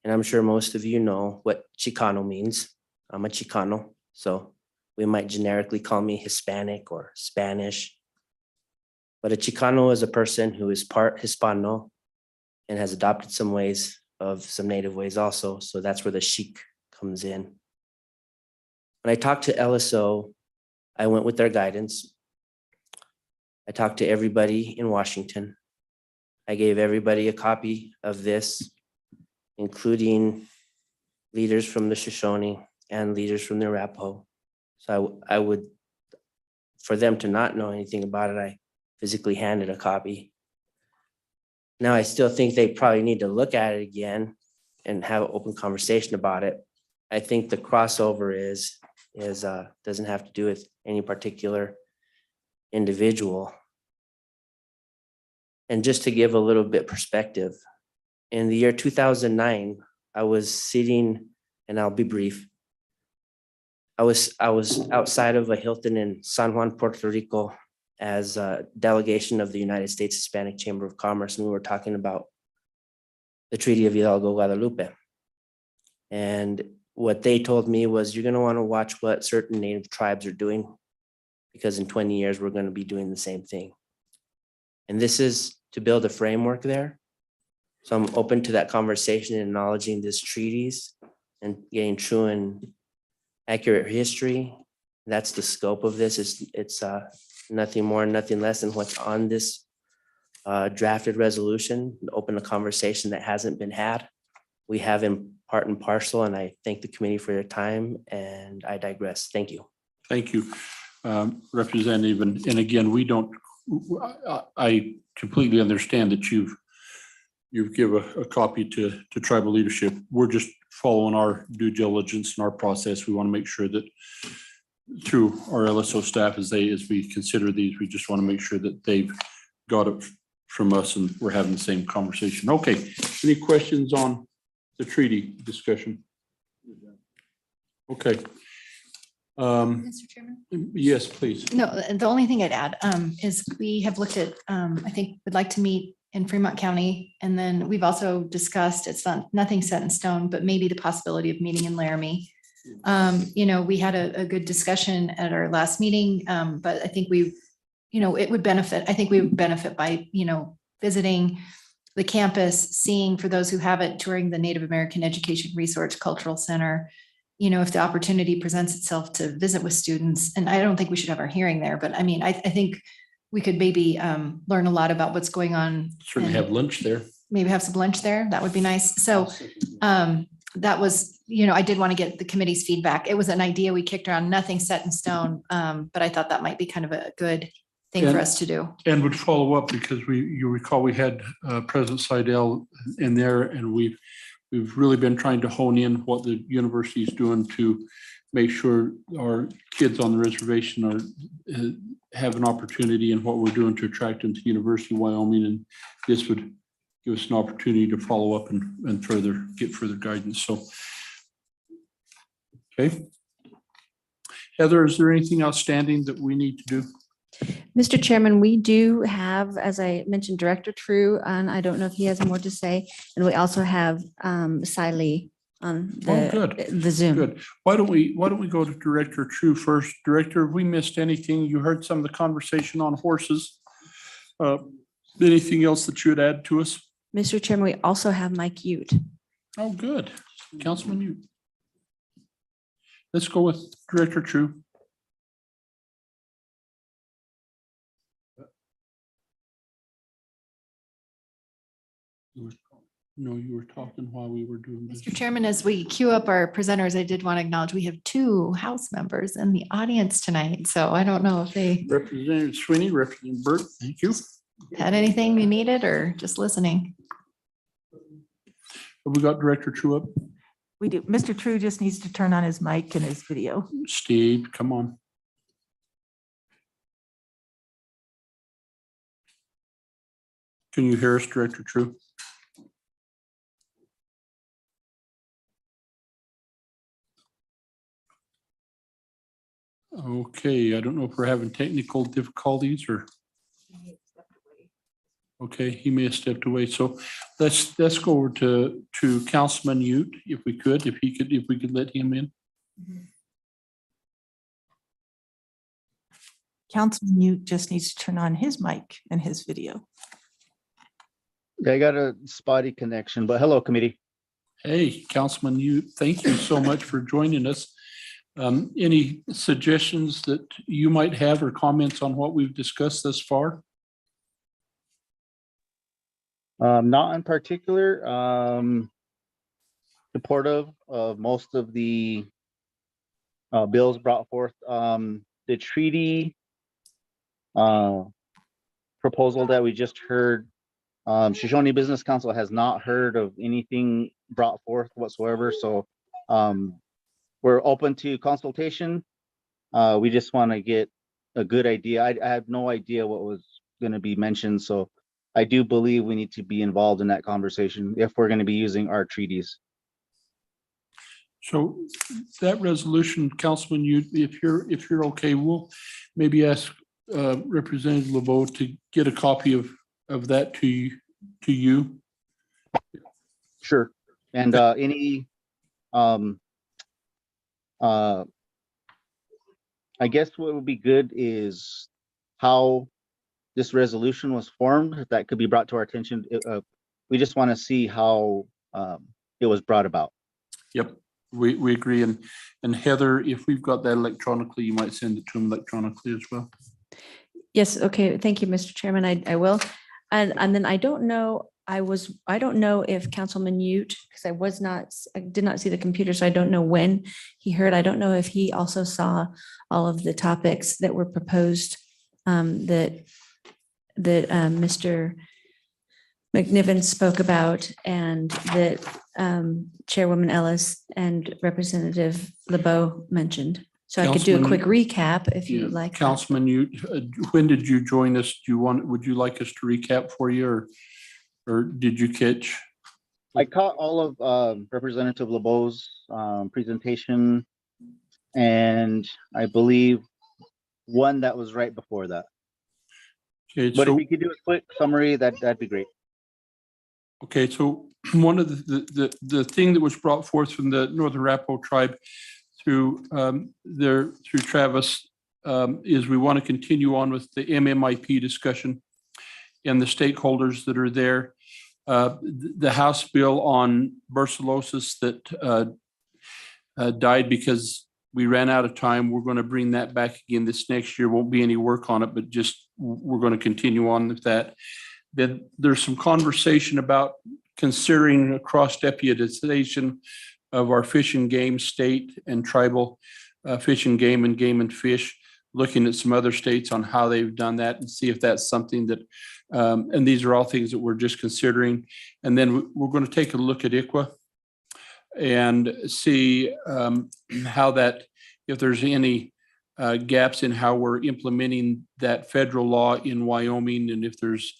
S9: And I'm sure most of you know what Chicano means. I'm a Chicano, so we might generically call me Hispanic or Spanish. But a Chicano is a person who is part Hispano and has adopted some ways of some native ways also. So that's where the chic comes in. When I talked to LSO, I went with their guidance. I talked to everybody in Washington. I gave everybody a copy of this, including leaders from the Shoshone and leaders from the Arapaho. So I would, for them to not know anything about it, I physically handed a copy. Now, I still think they probably need to look at it again and have an open conversation about it. I think the crossover doesn't have to do with any particular individual. And just to give a little bit perspective, in the year 2009, I was sitting, and I'll be brief. I was outside of a Hilton in San Juan, Puerto Rico, as a delegation of the United States Hispanic Chamber of Commerce, and we were talking about the Treaty of Hidalgo, Guadalupe. And what they told me was, you're going to want to watch what certain native tribes are doing, because in 20 years, we're going to be doing the same thing. And this is to build a framework there. So I'm open to that conversation and acknowledging this treaties and getting true and accurate history. That's the scope of this. It's nothing more, nothing less than what's on this drafted resolution, open a conversation that hasn't been had. We have in part and parcel, and I thank the committee for their time, and I digress. Thank you.
S1: Thank you, Representative. And again, we don't, I completely understand that you've give a copy to tribal leadership. We're just following our due diligence and our process. We want to make sure that through our LSO staff, as we consider these, we just want to make sure that they've got it from us and we're having the same conversation. Okay, any questions on the treaty discussion? Okay.
S5: Mr. Chairman?
S1: Yes, please.
S5: No, the only thing I'd add is we have looked at, I think would like to meet in Fremont County. And then we've also discussed, it's nothing set in stone, but maybe the possibility of meeting in Laramie. We had a good discussion at our last meeting, but I think it would benefit. I think we would benefit by, visiting the campus, seeing for those who have it, touring the Native American Education Resource Cultural Center. If the opportunity presents itself to visit with students, and I don't think we should have our hearing there, but I mean, I think we could maybe learn a lot about what's going on.
S1: Certainly have lunch there.
S5: Maybe have some lunch there. That would be nice. So that was, I did want to get the committee's feedback. It was an idea we kicked around, nothing set in stone. But I thought that might be kind of a good thing for us to do.
S1: And would follow up because you recall we had President Seidel in there, and we've really been trying to hone in what the university is doing to make sure our kids on the reservation have an opportunity in what we're doing to attract them to University of Wyoming. And this would give us an opportunity to follow up and get further guidance. So, okay. Heather, is there anything outstanding that we need to do?
S2: Mr. Chairman, we do have, as I mentioned, Director True, and I don't know if he has more to say. And we also have Siley on the Zoom.
S1: Good. Why don't we go to Director True first? Director, if we missed anything, you heard some of the conversation on horses. Anything else that you would add to us?
S2: Mr. Chairman, we also have Mike Ute.
S1: Oh, good. Councilman Ute. Let's go with Director True. You were talking while we were doing this.
S5: Mr. Chairman, as we queue up our presenters, I did want to acknowledge we have 2 House members in the audience tonight. So I don't know if they
S1: Representative Sweeney, Representative Burt, thank you.
S5: had anything you needed or just listening.
S1: Have we got Director True up?
S10: We do. Mr. True just needs to turn on his mic and his video.
S1: Steve, come on. Can you hear us, Director True? Okay, I don't know if we're having technical difficulties or. Okay, he may have stepped away. So let's go over to Councilman Ute, if we could let him in.
S10: Councilman Mute just needs to turn on his mic and his video.
S11: Yeah, I got a spotty connection, but hello, committee.
S1: Hey, Councilman Ute, thank you so much for joining us. Any suggestions that you might have or comments on what we've discussed thus far?
S11: Not in particular. Supportive of most of the bills brought forth. The treaty proposal that we just heard, Shoshone Business Council has not heard of anything brought forth whatsoever. So we're open to consultation. We just want to get a good idea. I have no idea what was going to be mentioned. So I do believe we need to be involved in that conversation if we're going to be using our treaties.
S1: So that resolution, Councilman, if you're okay, we'll maybe ask Representative LeBeau to get a copy of that to you.
S11: Sure. And any I guess what would be good is how this resolution was formed, that could be brought to our attention. We just want to see how it was brought about.
S1: Yep, we agree. And Heather, if we've got that electronically, you might send it to them electronically as well.
S2: Yes, okay, thank you, Mr. Chairman, I will. And then I don't know if Councilman Ute, because I did not see the computer, so I don't know when he heard. I don't know if he also saw all of the topics that were proposed that Mr. McNiven spoke about, and that Chairwoman Ellis and Representative LeBeau mentioned. So I could do a quick recap if you would like.
S1: Councilman, when did you join us? Would you like us to recap for you, or did you catch?
S11: I caught all of Representative LeBeau's presentation, and I believe one that was right before that.
S1: Okay,
S11: But
S1: so,
S11: if you could do a quick summary, that'd be great.
S1: okay, so one of the thing that was brought forth from the Northern Arapaho tribe through Travis is we want to continue on with the MMIP discussion and the stakeholders that are there. The House bill on brucellosis that died because we ran out of time. We're going to bring that back again this next year. Won't be any work on it, but just we're going to continue on with that. Then there's some conversation about considering a cross-deputization of our fish and game state and tribal fish and game and fish, looking at some other states on how they've done that and see if that's something that, and these are all things that we're just considering. And then we're going to take a look at ICWA and see how that, if there's any gaps in how we're implementing that federal law in Wyoming, and if there's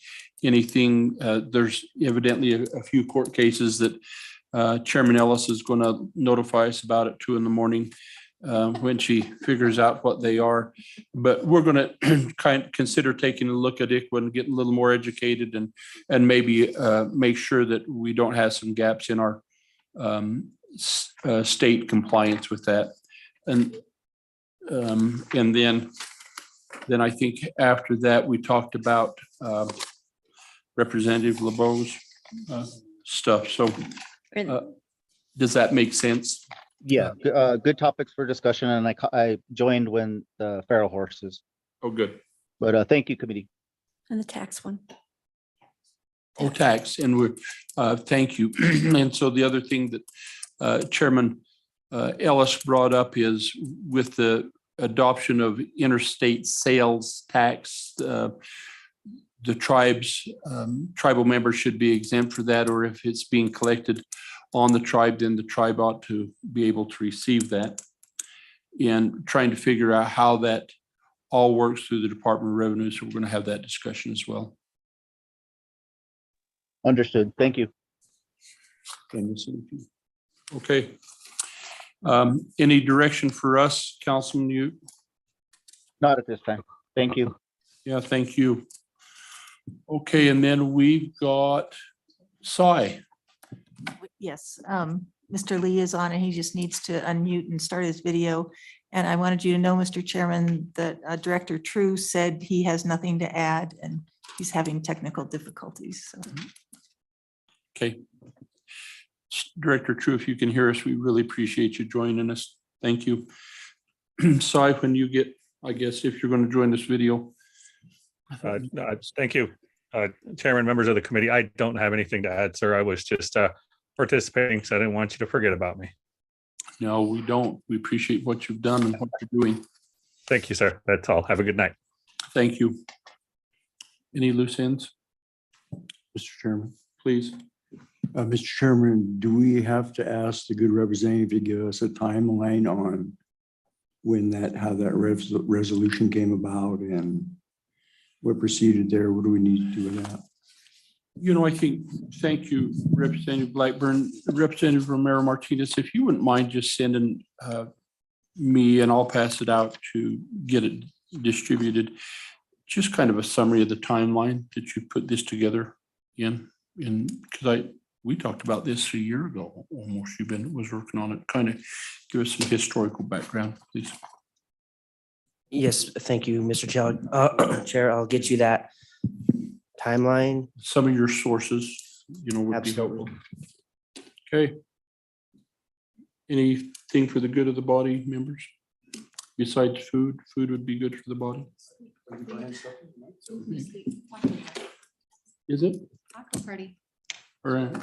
S1: anything, there's evidently a few court cases that Chairman Ellis is going to notify us about at 2 a.m. When she figures out what they are. But we're going to consider taking a look at ICWA and getting a little more educated and maybe make sure that we don't have some gaps in our state compliance with that. And then I think after that, we talked about Representative LeBeau's stuff. So does that make sense?
S11: Yeah, good topics for discussion, and I joined when the feral horses.
S1: Oh, good.
S11: But thank you, committee.
S2: And the tax one.
S1: Oh, tax, and we're, thank you. And so the other thing that Chairman Ellis brought up is with the adoption of interstate sales tax, the tribal members should be exempt for that, or if it's being collected on the tribe, then the tribe ought to be able to receive that. And trying to figure out how that all works through the Department of Revenue. So we're going to have that discussion as well.
S11: Understood. Thank you.
S1: Okay. Any direction for us, Councilman Ute?
S11: Not at this time. Thank you.
S1: Yeah, thank you. Okay, and then we've got Cy.
S10: Yes, Mr. Lee is on and he just needs to unmute and start his video. And I wanted you to know, Mr. Chairman, that Director True said he has nothing to add and he's having technical difficulties. So.
S1: Okay. Director True, if you can hear us, we really appreciate you joining us. Thank you. Cy, when you get, I guess, if you're going to join this video.
S12: Thank you, Chairman, members of the committee. I don't have anything to add, sir. I was just participating, so I didn't want you to forget about me.
S1: No, we don't. We appreciate what you've done and what you're doing.
S12: Thank you, sir. That's all. Have a good night.
S1: Thank you. Any loose ends? Mr. Chairman, please.
S13: Mr. Chairman, do we have to ask the good representative to give us a timeline on when how that resolution came about and what proceeded there? What do we need to do with that?
S1: You know, I think, thank you, Representative Blackburn. Representative Romero Martinez, if you wouldn't mind just sending me, and I'll pass it out to get it distributed, just kind of a summary of the timeline that you put this together in because we talked about this a year ago almost. You was working on it. Kind of give us some historical background, please.
S9: Yes, thank you, Mr. Chair. Chair, I'll get you that. timeline.
S1: Some of your sources, you know, would be helpful. Okay. Anything for the good of the body, members? Besides food, food would be good for the body. Is it?
S5: Taco party.
S1: All right.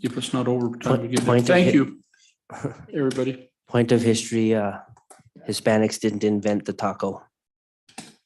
S1: If it's not overtime again,
S9: Point of
S1: thank
S9: hit-
S1: you, everybody.
S9: Point of history, Hispanics didn't invent the taco.